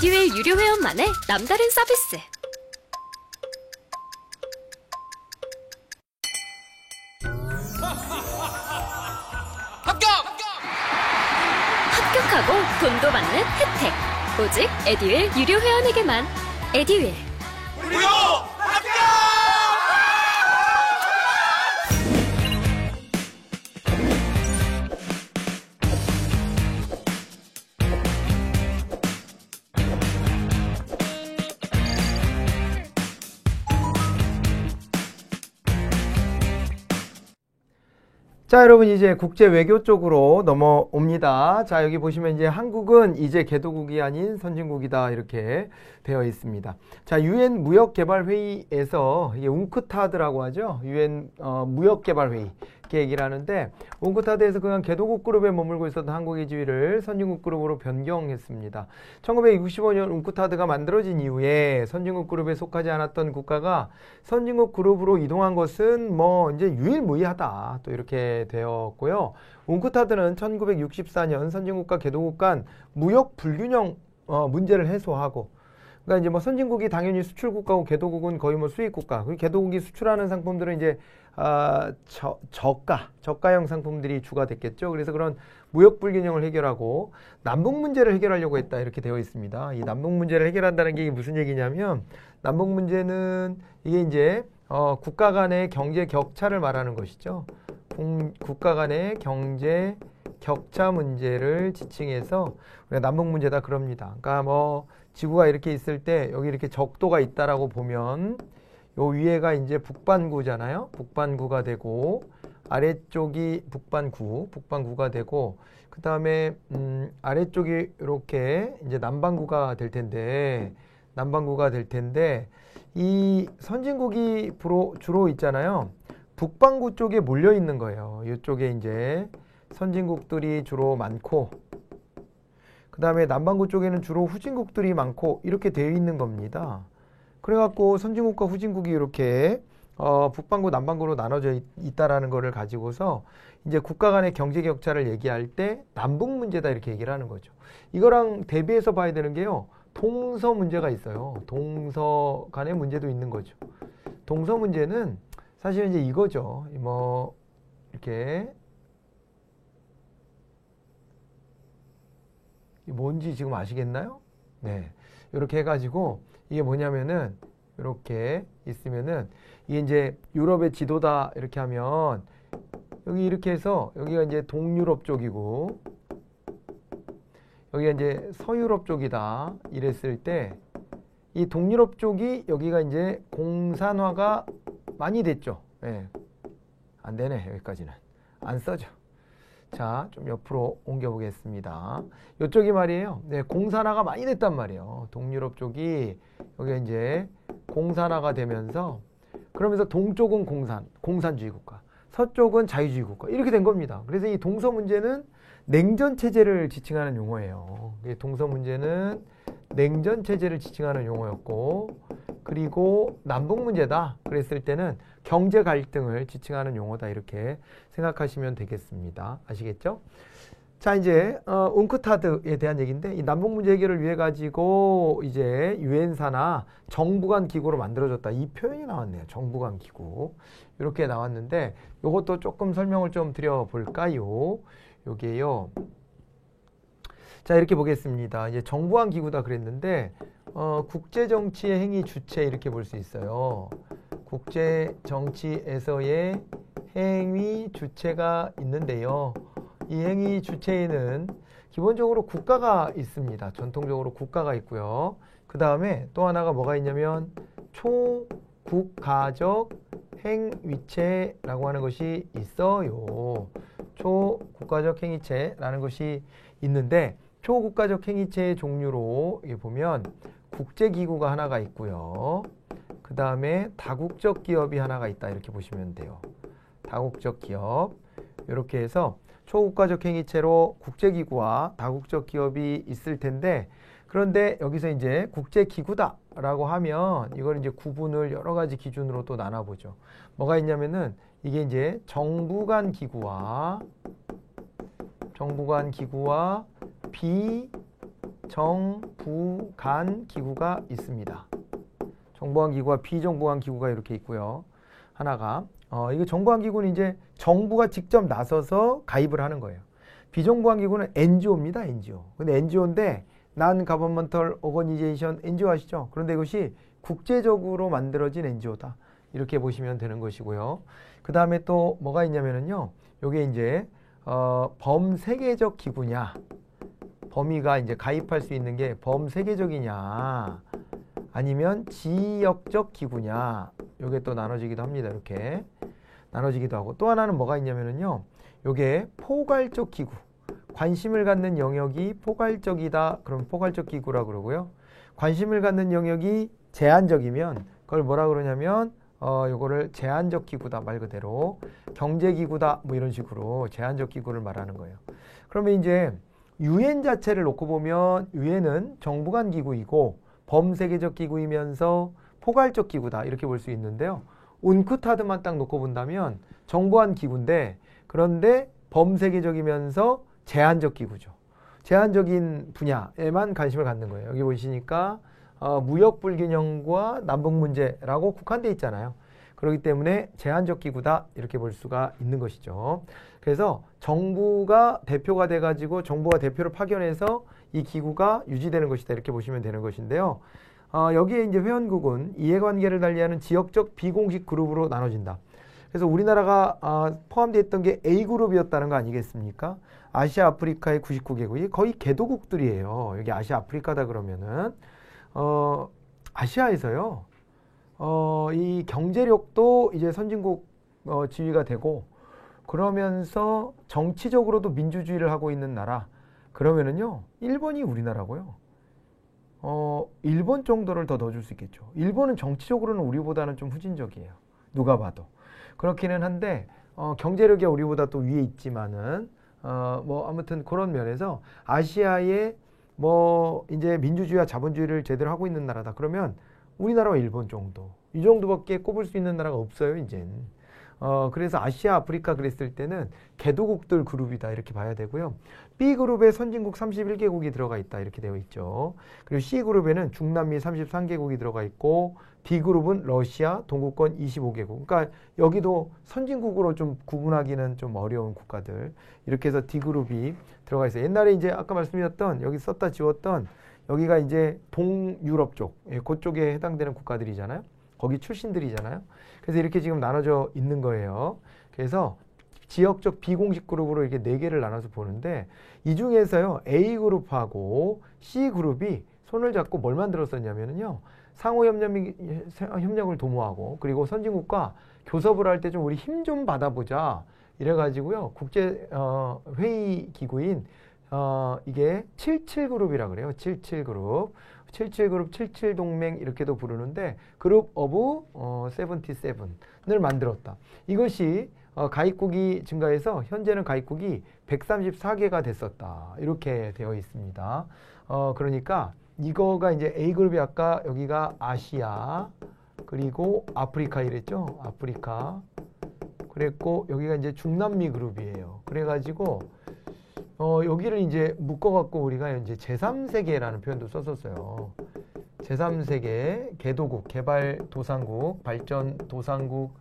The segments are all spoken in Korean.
에듀윌 유료 회원만의 남다른 서비스. 합격하고 돈도 받는 혜택. 오직 에듀윌 유료 회원에게만. 에듀윌 무료 합격! 자, 여러분 이제 국제 외교 쪽으로 넘어옵니다. 자, 여기 보시면 이제 한국은 이제 개도국이 아닌 선진국이다 이렇게 되어 있습니다. 자, 유엔 무역개발회의에서 이게 웅크타드라고 하죠. 유엔 무역개발회의 이렇게 얘기를 하는데, 웅크타드에서 그냥 개도국 그룹에 머물고 있었던 한국의 지위를 선진국 그룹으로 변경했습니다. 1965년 웅크타드가 만들어진 이후에 선진국 그룹에 속하지 않았던 국가가 선진국 그룹으로 이동한 것은 뭐 이제 유일무이하다 또 이렇게 되었고요. 웅크타드는 1964년 선진국과 개도국 간 무역 불균형 문제를 해소하고, 그러니까 이제 뭐 선진국이 당연히 수출국가고 개도국은 거의 뭐 수입국가, 그리고 개도국이 수출하는 상품들은 이제 저가형 상품들이 주가 됐겠죠. 그래서 그런 무역 불균형을 해결하고 남북 문제를 해결하려고 했다 이렇게 되어 있습니다. 이 남북 문제를 해결한다는 게 무슨 얘기냐면, 남북 문제는 이게 이제 국가 간의 경제 격차를 말하는 것이죠. 국가 간의 경제 격차 문제를 지칭해서 우리가 남북 문제다 그럽니다. 그러니까 뭐 지구가 이렇게 있을 때 여기 이렇게 적도가 있다라고 보면 요 위에가 이제 북반구잖아요. 북반구가 되고 아래쪽이 북반구가 되고, 그 다음에 아래쪽이 이렇게 이제 남반구가 될 텐데 이 선진국이 주로 있잖아요. 북반구 쪽에 몰려 있는 거예요. 이쪽에 이제 선진국들이 주로 많고, 그 다음에 남반구 쪽에는 주로 후진국들이 많고 이렇게 되어 있는 겁니다. 그래갖고 선진국과 후진국이 이렇게 북반구, 남반구로 나눠져 있다라는 거를 가지고서 이제 국가 간의 경제 격차를 얘기할 때 남북 문제다 이렇게 얘기를 하는 거죠. 이거랑 대비해서 봐야 되는 게요, 동서 문제가 있어요. 동서 간의 문제도 있는 거죠. 동서 문제는 사실 이제 이거죠. 뭐 이렇게 뭔지 지금 아시겠나요? 네, 이렇게 해가지고 이게 뭐냐면은 이렇게 있으면은 이게 이제 유럽의 지도다 이렇게 하면 여기 이렇게 해서 여기가 이제 동유럽 쪽이고 여기가 이제 서유럽 쪽이다 이랬을 때 이 동유럽 쪽이 여기가 이제 공산화가 많이 됐죠. 네. 안 되네. 여기까지는 안 써져. 자, 좀 옆으로 옮겨 보겠습니다. 이쪽이 말이에요. 네, 공산화가 많이 됐단 말이에요. 동유럽 쪽이 여기가 이제 공산화가 되면서, 그러면서 동쪽은 공산주의 국가, 서쪽은 자유주의 국가 이렇게 된 겁니다. 그래서 이 동서 문제는 냉전 체제를 지칭하는 용어예요. 동서 문제는 냉전 체제를 지칭하는 용어였고, 그리고 남북 문제다 그랬을 때는 경제 갈등을 지칭하는 용어다 이렇게 생각하시면 되겠습니다. 아시겠죠? 자, 이제 웅크타드에 대한 얘기인데, 이 남북 문제 해결을 위해 가지고 이제 유엔사나 정부 간 기구로 만들어졌다 이 표현이 나왔네요. 정부 간 기구 이렇게 나왔는데, 이것도 조금 설명을 좀 드려볼까요? 요게요. 자, 이렇게 보겠습니다. 이제 정부 간 기구다 그랬는데 국제 정치의 행위 주체 이렇게 볼 수 있어요. 국제 정치에서의 행위 주체가 있는데요. 이 행위 주체에는 기본적으로 국가가 있습니다. 전통적으로 국가가 있고요. 그 다음에 또 하나가 뭐가 있냐면 초국가적 행위체라고 하는 것이 있어요. 초국가적 행위체라는 것이 있는데, 초국가적 행위체의 종류로 보면 국제기구가 하나가 있고요. 그 다음에 다국적 기업이 하나가 있다 이렇게 보시면 돼요. 다국적 기업. 이렇게 해서 초국가적 행위체로 국제기구와 다국적 기업이 있을 텐데, 그런데 여기서 이제 국제기구다 라고 하면 이걸 이제 구분을 여러 가지 기준으로 또 나눠보죠. 뭐가 있냐면은 이게 이제 정부 간 기구와 정부간 기구가 있습니다. 정부간 기구와 비정부간 기구가 이렇게 있고요. 하나가 이거 정부간 기구는 이제 정부가 직접 나서서 가입을 하는 거예요. 비정부간 기구는 NGO입니다. NGO. 근데 NGO인데 Non-Governmental Organization NGO 아시죠? 그런데 이것이 국제적으로 만들어진 NGO다. 이렇게 보시면 되는 것이고요. 그 다음에 또 뭐가 있냐면은요. 요게 이제 범세계적 기구냐, 범위가 이제 가입할 수 있는 게 범세계적이냐 아니면 지역적 기구냐, 요게 또 나눠지기도 합니다. 이렇게 나눠지기도 하고, 또 하나는 뭐가 있냐면은요, 요게 포괄적 기구, 관심을 갖는 영역이 포괄적이다. 그럼 포괄적 기구라 그러고요. 관심을 갖는 영역이 제한적이면 그걸 뭐라 그러냐면 요거를 제한적 기구다. 말 그대로 경제기구다. 뭐 이런 식으로 제한적 기구를 말하는 거예요. 그러면 이제 UN 자체를 놓고 보면 UN은 정부간 기구이고 범세계적 기구이면서 포괄적 기구다. 이렇게 볼 수 있는데요. 운크타드만 딱 놓고 본다면 정부간 기구인데, 그런데 범세계적이면서 제한적 기구죠. 제한적인 분야에만 관심을 갖는 거예요. 여기 보시니까 무역 불균형과 남북 문제라고 국한돼 있잖아요. 그렇기 때문에 제한적 기구다. 이렇게 볼 수가 있는 것이죠. 그래서 정부가 대표가 돼가지고 정부가 대표를 파견해서 이 기구가 유지되는 것이다. 이렇게 보시면 되는 것인데요. 여기에 이제 회원국은 이해관계를 달리하는 지역적 비공식 그룹으로 나눠진다. 그래서 우리나라가 포함되어 있던 게 A그룹이었다는 거 아니겠습니까? 아시아 아프리카의 99개국이 거의 개도국들이에요. 여기 아시아 아프리카다 그러면은 아시아에서요. 이 경제력도 이제 선진국 지위가 되고, 그러면서 정치적으로도 민주주의를 하고 있는 나라. 그러면은요, 일본이 우리나라고요. 일본 정도를 더 넣어줄 수 있겠죠. 일본은 정치적으로는 우리보다는 좀 후진적이에요. 누가 봐도. 그렇기는 한데, 경제력이 우리보다 또 위에 있지만은, 뭐, 아무튼 그런 면에서 아시아의 뭐, 이제 민주주의와 자본주의를 제대로 하고 있는 나라다. 그러면 우리나라와 일본 정도. 이 정도밖에 꼽을 수 있는 나라가 없어요, 이젠. 그래서 아시아, 아프리카 그랬을 때는 개도국들 그룹이다. 이렇게 봐야 되고요. B그룹에 선진국 31개국이 들어가 있다. 이렇게 되어 있죠. 그리고 C그룹에는 중남미 33개국이 들어가 있고, D그룹은 러시아, 동구권 25개국. 그러니까 여기도 선진국으로 좀 구분하기는 좀 어려운 국가들. 이렇게 해서 D그룹이 들어가 있어요. 옛날에 이제 아까 말씀드렸던, 여기 썼다 지웠던, 여기가 이제 동유럽 쪽, 그쪽에 해당되는 국가들이잖아요. 거기 출신들이잖아요. 그래서 이렇게 지금 나눠져 있는 거예요. 그래서 지역적 비공식 그룹으로 이렇게 4개를 나눠서 보는데, 이 중에서요, A그룹하고 C그룹이 손을 잡고 뭘 만들었었냐면요, 상호 협력을 도모하고, 그리고 선진국과 교섭을 할 때 좀 우리 힘 좀 받아보자. 이래가지고요, 국제 회의 기구인 이게 77그룹이라 그래요. 77그룹. 77그룹, 77동맹 이렇게도 부르는데, 그룹 오브 77을 만들었다. 이것이 가입국이 증가해서 현재는 가입국이 134개가 됐었다. 이렇게 되어 있습니다. 그러니까 이거가 이제 A그룹이 아까 여기가 아시아, 그리고 아프리카 이랬죠. 아프리카. 그랬고 여기가 이제 중남미 그룹이에요. 그래가지고 여기를 이제 묶어갖고 우리가 이제 제3세계라는 표현도 썼었어요. 제3세계, 개도국, 개발도상국, 발전도상국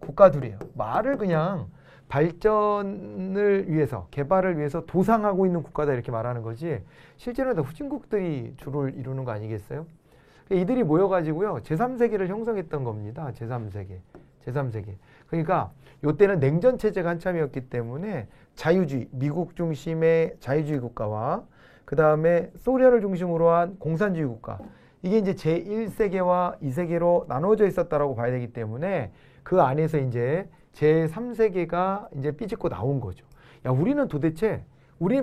국가들이에요. 말을 그냥 발전을 위해서, 개발을 위해서 도상하고 있는 국가다 이렇게 말하는 거지, 실제로는 다 후진국들이 주를 이루는 거 아니겠어요? 이들이 모여가지고요, 제3세계를 형성했던 겁니다. 제3세계. 그러니까 이때는 냉전체제가 한참이었기 때문에 자유주의, 미국 중심의 자유주의 국가와 그 다음에 소련을 중심으로 한 공산주의 국가, 이게 이제 제1세계와 2세계로 나눠져 있었다라고 봐야 되기 때문에 그 안에서 이제 제3세계가 이제 삐집고 나온 거죠. 야, 우리는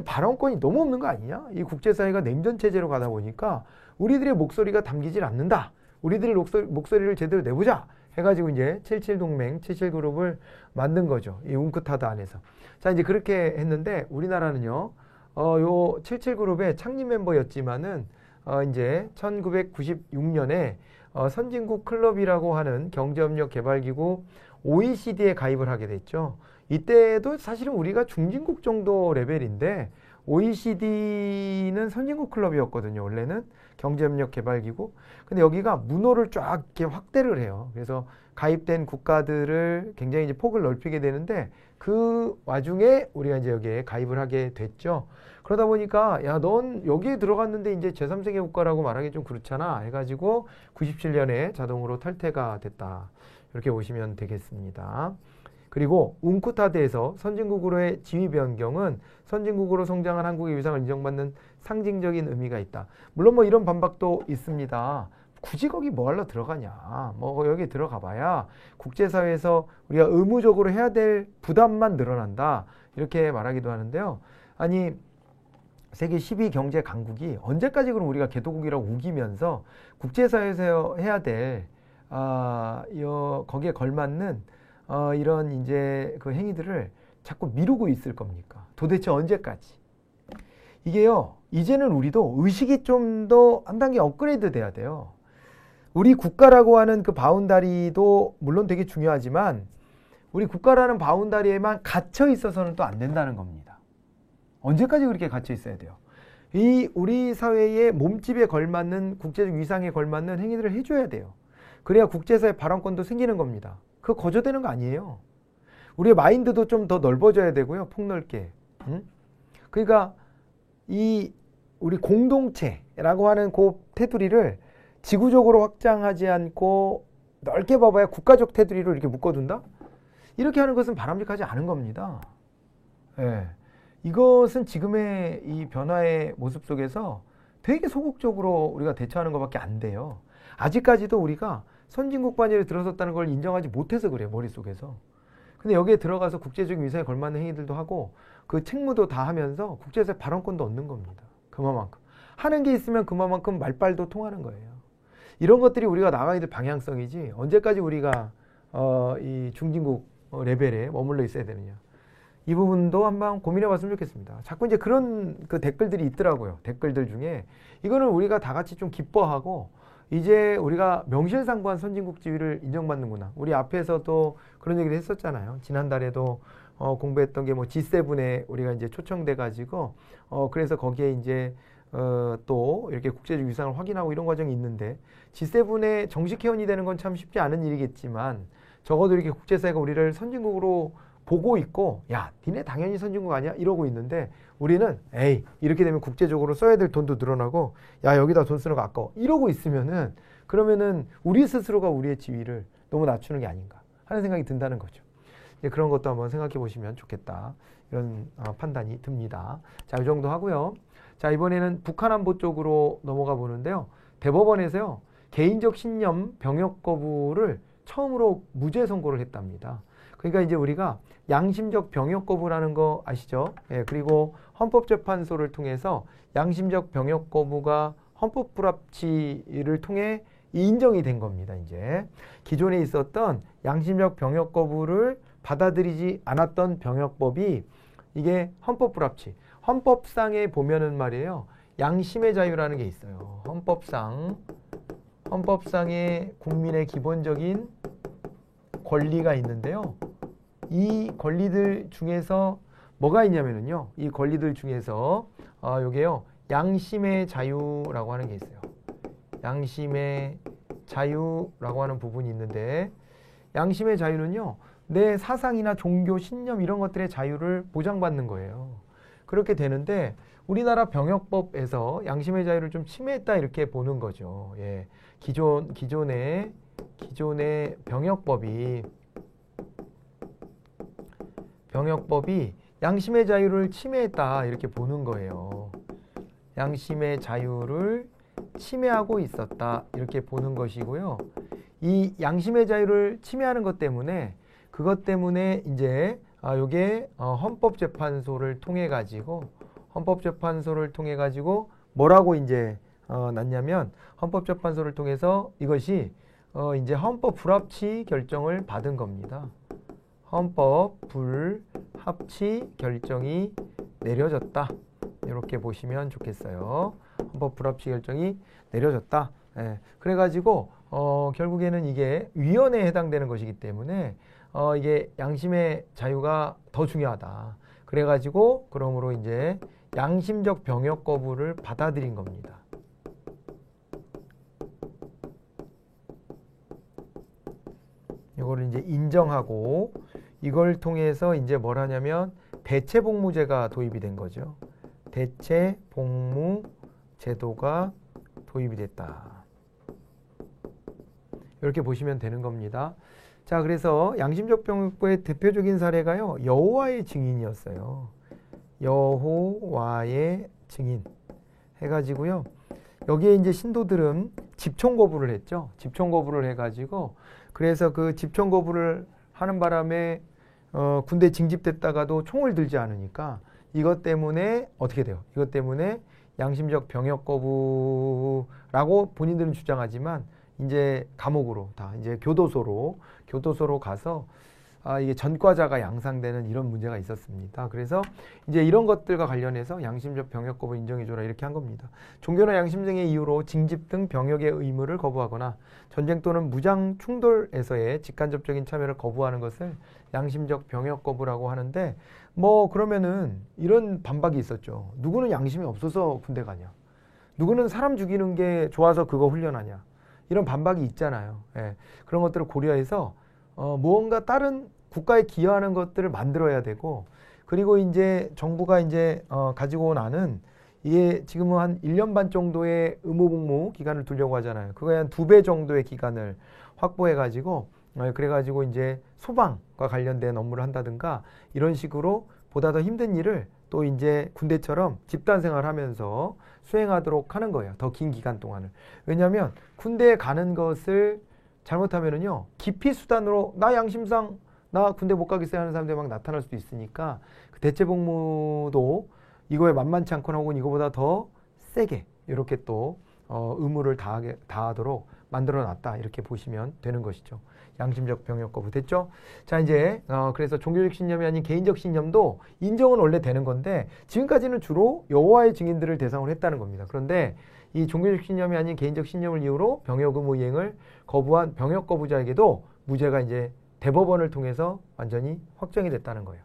발언권이 너무 없는 거 아니냐? 이 국제사회가 냉전체제로 가다 보니까 우리들의 목소리가 담기질 않는다. 우리들의 목소리를 제대로 내보자. 해가지고 이제 77동맹, 77그룹을 만든 거죠. 이 웅크타드 안에서. 자, 이제 그렇게 했는데 우리나라는요, 요 77그룹의 창립 멤버였지만은, 이제 1996년에 선진국 클럽이라고 하는 경제협력 개발기구 OECD에 가입을 하게 됐죠. 이때도 사실은 우리가 중진국 정도 레벨인데 OECD는 선진국 클럽이었거든요. 원래는 경제협력개발기구. 근데 여기가 문호를 쫙 이렇게 확대를 해요. 그래서 가입된 국가들을 굉장히 이제 폭을 넓히게 되는데 그 와중에 우리가 이제 여기에 가입을 하게 됐죠. 그러다 보니까 야, 넌 여기에 들어갔는데 이제 제3세계 국가라고 말하기 좀 그렇잖아. 해가지고 97년에 자동으로 탈퇴가 됐다. 이렇게 보시면 되겠습니다. 그리고 웅쿠타드에서 선진국으로의 지위 변경은 선진국으로 성장한 한국의 위상을 인정받는 상징적인 의미가 있다. 물론 뭐 이런 반박도 있습니다. 굳이 거기 뭐 하러 들어가냐. 뭐 여기 들어가 봐야 국제사회에서 우리가 의무적으로 해야 될 부담만 늘어난다. 이렇게 말하기도 하는데요. 아니 세계 10위 경제 강국이 언제까지 그럼 우리가 개도국이라고 우기면서 국제사회에서 해야 될 거기에 걸맞는 이런 이제 그 행위들을 자꾸 미루고 있을 겁니까? 도대체 언제까지? 이게요, 이제는 우리도 의식이 좀 더 한 단계 업그레이드 돼야 돼요. 우리 국가라고 하는 그 바운다리도 물론 되게 중요하지만 우리 국가라는 바운다리에만 갇혀 있어서는 또 안 된다는 겁니다. 언제까지 그렇게 갇혀 있어야 돼요? 이 우리 사회의 몸집에 걸맞는 국제적 위상에 걸맞는 행위들을 해줘야 돼요. 그래야 국제사회 발언권도 생기는 겁니다. 그거 거저되는 거 아니에요. 우리의 마인드도 좀 더 넓어져야 되고요. 폭넓게. 그러니까 이 우리 공동체라고 하는 그 테두리를 지구적으로 확장하지 않고 넓게 봐봐야 국가적 테두리로 이렇게 묶어둔다? 이렇게 하는 것은 바람직하지 않은 겁니다. 예. 이것은 지금의 이 변화의 모습 속에서 되게 소극적으로 우리가 대처하는 것밖에 안 돼요. 아직까지도 우리가 선진국 반열에 들어섰다는 걸 인정하지 못해서 그래요. 머릿속에서. 근데 여기에 들어가서 국제적인 위상에 걸맞는 행위들도 하고 그 책무도 다 하면서 국제사회 발언권도 얻는 겁니다. 그만큼. 하는 게 있으면 그만큼 말빨도 통하는 거예요. 이런 것들이 우리가 나가야 될 방향성이지 언제까지 우리가 이 중진국 레벨에 머물러 있어야 되느냐. 이 부분도 한번 고민해 봤으면 좋겠습니다. 자꾸 이제 그런 그 댓글들이 있더라고요. 댓글들 중에 이거는 우리가 다 같이 좀 기뻐하고 이제 우리가 명실상부한 선진국 지위를 인정받는구나. 우리 앞에서도 그런 얘기를 했었잖아요. 지난달에도 공부했던 게 뭐 G7에 우리가 이제 초청돼 가지고 그래서 거기에 이제 또 이렇게 국제적 위상을 확인하고 이런 과정이 있는데 G7에 정식 회원이 되는 건 참 쉽지 않은 일이겠지만 적어도 이렇게 국제사회가 우리를 선진국으로 보고 있고 야 니네 당연히 선진국 아니야 이러고 있는데 우리는 에이 이렇게 되면 국제적으로 써야 될 돈도 늘어나고 야 여기다 돈 쓰는 거 아까워 이러고 있으면은 그러면은 우리 스스로가 우리의 지위를 너무 낮추는 게 아닌가 하는 생각이 든다는 거죠. 이제 그런 것도 한번 생각해 보시면 좋겠다 이런 판단이 듭니다. 자, 이 정도 하고요. 자, 이번에는 북한 안보 쪽으로 넘어가 보는데요. 대법원에서요 개인적 신념 병역 거부를 처음으로 무죄 선고를 했답니다. 그러니까 이제 우리가 양심적 병역 거부라는 거 아시죠? 예, 그리고 헌법재판소를 통해서 양심적 병역 거부가 헌법 불합치를 통해 인정이 된 겁니다. 이제 기존에 있었던 양심적 병역 거부를 받아들이지 않았던 병역법이 이게 헌법 불합치. 헌법상에 보면은 말이에요. 양심의 자유라는 게 있어요. 헌법상에 국민의 기본적인 권리가 있는데요. 이 권리들 중에서 뭐가 있냐면요. 이 권리들 중에서 요게요. 양심의 자유라고 하는 게 있어요. 양심의 자유라고 하는 부분이 있는데 양심의 자유는요. 내 사상이나 종교, 신념 이런 것들의 자유를 보장받는 거예요. 그렇게 되는데 우리나라 병역법에서 양심의 자유를 좀 침해했다 이렇게 보는 거죠. 예. 기존의 병역법이 양심의 자유를 침해했다 이렇게 보는 거예요. 양심의 자유를 침해하고 있었다 이렇게 보는 것이고요. 이 양심의 자유를 침해하는 것 때문에 그것 때문에 이제 요게 헌법재판소를 통해 가지고 뭐라고 이제 났냐면 헌법재판소를 통해서 이것이 이제 헌법 불합치 결정을 받은 겁니다. 헌법 불합치 결정이 내려졌다. 이렇게 보시면 좋겠어요. 헌법 불합치 결정이 내려졌다. 예. 그래가지고 결국에는 이게 위헌에 해당되는 것이기 때문에 이게 양심의 자유가 더 중요하다. 그래가지고 그러므로 이제 양심적 병역 거부를 받아들인 겁니다. 이거를 이제 인정하고 이걸 통해서 이제 뭘 하냐면 대체복무제가 도입이 된 거죠. 대체복무 제도가 도입이 됐다. 이렇게 보시면 되는 겁니다. 자, 그래서 양심적 병역거부의 대표적인 사례가요, 여호와의 증인이었어요. 여호와의 증인 해가지고요. 여기에 이제 신도들은 집총 거부를 했죠. 집총 거부를 해가지고 그래서 그 집총 거부를 하는 바람에 군대 징집됐다가도 총을 들지 않으니까 이것 때문에 어떻게 돼요? 이것 때문에 양심적 병역 거부라고 본인들은 주장하지만 이제 감옥으로 다 이제 교도소로 가서 이게 전과자가 양상되는 이런 문제가 있었습니다. 그래서 이제 이런 것들과 관련해서 양심적 병역 거부 인정해줘라 이렇게 한 겁니다. 종교나 양심 등의 이유로 징집 등 병역의 의무를 거부하거나 전쟁 또는 무장 충돌에서의 직간접적인 참여를 거부하는 것을 양심적 병역 거부라고 하는데 뭐 그러면은 이런 반박이 있었죠. 누구는 양심이 없어서 군대 가냐? 누구는 사람 죽이는 게 좋아서 그거 훈련하냐? 이런 반박이 있잖아요. 예. 그런 것들을 고려해서 무언가 다른 국가에 기여하는 것들을 만들어야 되고 그리고 이제 정부가 이제 가지고 나는 이게 지금은 한 1년 반 정도의 의무복무 기간을 두려고 하잖아요. 그거에 한 2배 정도의 기간을 확보해 가지고 그래가지고 이제 소방과 관련된 업무를 한다든가 이런 식으로 보다 더 힘든 일을 또 이제 군대처럼 집단 생활하면서 수행하도록 하는 거예요. 더 긴 기간 동안을. 왜냐하면 군대에 가는 것을 잘못하면은요, 기피 수단으로 나 양심상 나 군대 못 가겠어요 하는 사람들이 막 나타날 수도 있으니까 그 대체복무도 이거에 만만치 않거나 혹은 이거보다 더 세게 이렇게 또 의무를 다하도록 만들어 놨다 이렇게 보시면 되는 것이죠. 양심적 병역 거부 됐죠? 자, 이제 그래서 종교적 신념이 아닌 개인적 신념도 인정은 원래 되는 건데 지금까지는 주로 여호와의 증인들을 대상으로 했다는 겁니다. 그런데 이 종교적 신념이 아닌 개인적 신념을 이유로 병역 의무 이행을 거부한 병역 거부자에게도 무죄가 이제 대법원을 통해서 완전히 확정이 됐다는 거예요.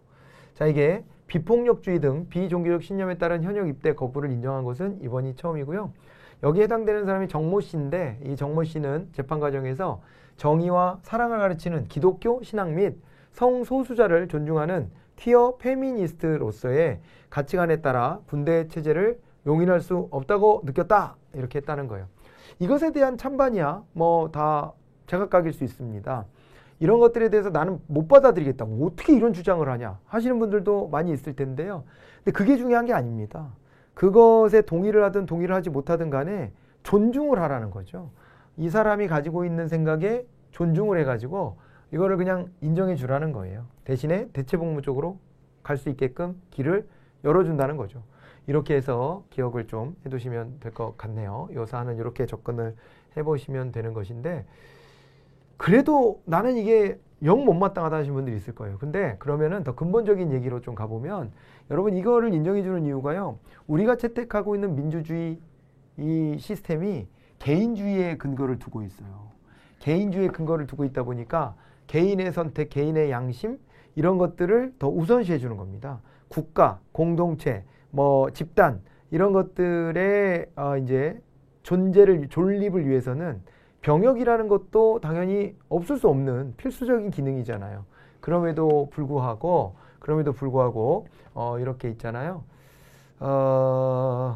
자, 이게 비폭력주의 등 비종교적 신념에 따른 현역 입대 거부를 인정한 것은 이번이 처음이고요. 여기에 해당되는 사람이 정모 씨인데 이 정모 씨는 재판 과정에서 정의와 사랑을 가르치는 기독교 신앙 및 성소수자를 존중하는 퀴어 페미니스트로서의 가치관에 따라 군대 체제를 용인할 수 없다고 느꼈다 이렇게 했다는 거예요. 이것에 대한 찬반이야 뭐 다 제각각일 수 있습니다. 이런 것들에 대해서 나는 못 받아들이겠다. 어떻게 이런 주장을 하냐 하시는 분들도 많이 있을 텐데요. 근데 그게 중요한 게 아닙니다. 그것에 동의를 하든 동의를 하지 못하든 간에 존중을 하라는 거죠. 이 사람이 가지고 있는 생각에 존중을 해가지고 이거를 그냥 인정해 주라는 거예요. 대신에 대체복무 쪽으로 갈 수 있게끔 길을 열어준다는 거죠. 이렇게 해서 기억을 좀 해두시면 될 것 같네요. 이 사안은 이렇게 접근을 해보시면 되는 것인데 그래도 나는 이게 영 못마땅하다 하시는 분들이 있을 거예요. 근데 그러면은 더 근본적인 얘기로 좀 가보면 여러분 이거를 인정해 주는 이유가요. 우리가 채택하고 있는 민주주의 이 시스템이 개인주의의 근거를 두고 있어요. 개인주의의 근거를 두고 있다 보니까 개인의 선택, 개인의 양심 이런 것들을 더 우선시해 주는 겁니다. 국가, 공동체, 뭐 집단 이런 것들의 이제 존립을 위해서는 병역이라는 것도 당연히 없을 수 없는 필수적인 기능이잖아요. 그럼에도 불구하고 이렇게 있잖아요.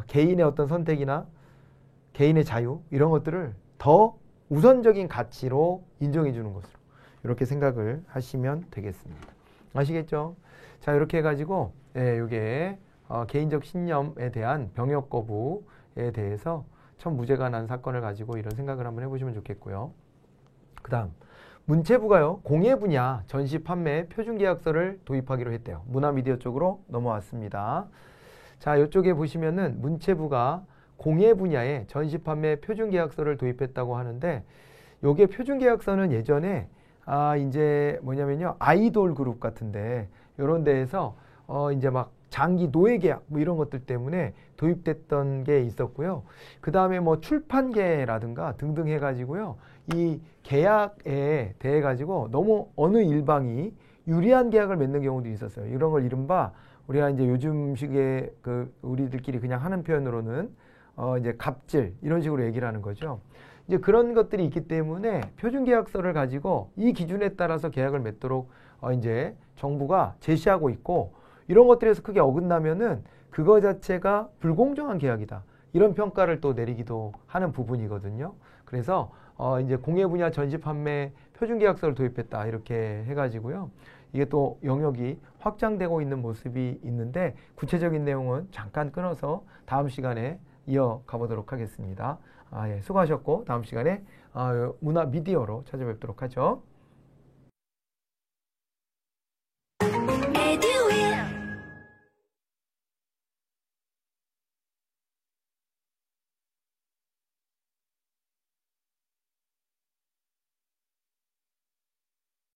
개인의 어떤 선택이나 개인의 자유 이런 것들을 더 우선적인 가치로 인정해 주는 것으로 이렇게 생각을 하시면 되겠습니다. 아시겠죠? 자, 이렇게 해가지고 이게 개인적 신념에 대한 병역 거부에 대해서 참 무죄가 난 사건을 가지고 이런 생각을 한번 해보시면 좋겠고요. 그 다음 문체부가요. 공예 분야 전시 판매 표준계약서를 도입하기로 했대요. 문화미디어 쪽으로 넘어왔습니다. 자, 이쪽에 보시면은 문체부가 공예 분야에 전시 판매 표준계약서를 도입했다고 하는데 요게 표준계약서는 예전에 이제 뭐냐면요. 아이돌 그룹 같은데 요런 데에서 이제 막 장기 노예 계약 뭐 이런 것들 때문에 도입됐던 게 있었고요. 그 다음에 뭐 출판계라든가 등등 해가지고요. 이 계약에 대해 가지고 너무 어느 일방이 유리한 계약을 맺는 경우도 있었어요. 이런 걸 이른바 우리가 이제 요즘식의 우리들끼리 그냥 하는 표현으로는 이제 갑질 이런 식으로 얘기를 하는 거죠. 이제 그런 것들이 있기 때문에 표준계약서를 가지고 이 기준에 따라서 계약을 맺도록 이제 정부가 제시하고 있고, 이런 것들에서 크게 어긋나면은 그거 자체가 불공정한 계약이다, 이런 평가를 또 내리기도 하는 부분이거든요. 그래서 이제 공예 분야 전시 판매 표준계약서를 도입했다, 이렇게 해가지고요. 이게 또 영역이 확장되고 있는 모습이 있는데, 구체적인 내용은 잠깐 끊어서 다음 시간에 이어가 보도록 하겠습니다. 예, 수고하셨고 다음 시간에 문화 미디어로 찾아뵙도록 하죠.